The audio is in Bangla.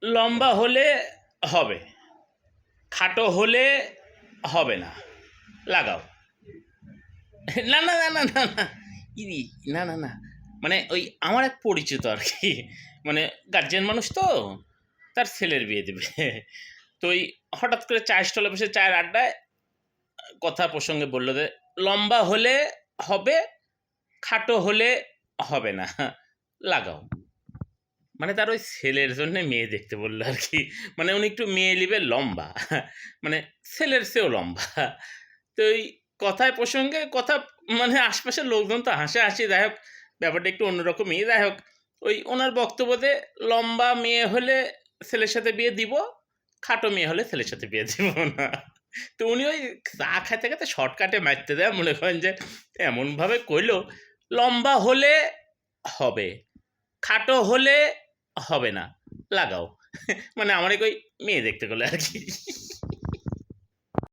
লম্বা হলে হবে, খাটো হলে হবে না, লাগাও। না না না না না না, ইদি, না না না, মানে ওই আমার এক পরিচিত আর কি, মানে গার্জিয়ান মানুষ তো, তার ছেলের বিয়ে দেবে। তো ওই হঠাৎ করে চায়ের স্টলে বসে চায়ের আড্ডায় কথা প্রসঙ্গে বললো যে লম্বা হলে হবে, খাটো হলে হবে না, লাগাও। মানে তার ওই ছেলের জন্য মেয়ে দেখতে বললো আর কি, মানে উনি একটু মেয়ে নিবে লম্বা, মানে ছেলের চেয়েও লম্বা। তো ওই কথায় প্রসঙ্গে কথা, মানে আশপাশের লোকজন তো হাসাহাসি, যাই হোক ব্যাপারটা একটু অন্যরকমই। যাই হোক ওই ওনার বক্তব্যতে লম্বা মেয়ে হলে ছেলের সাথে বিয়ে দিব, খাটো মেয়ে হলে ছেলের সাথে বিয়ে দিব না। তো উনি ওই চা খাইতে খাইতে শর্টকাটে মারতে দেয়, মনে করেন যে এমনভাবে কইলো লম্বা হলে হবে, খাটো হলে হবে না, লাগাও। মানে আমার ওই মেয়ে দেখতে গেলো আর কি।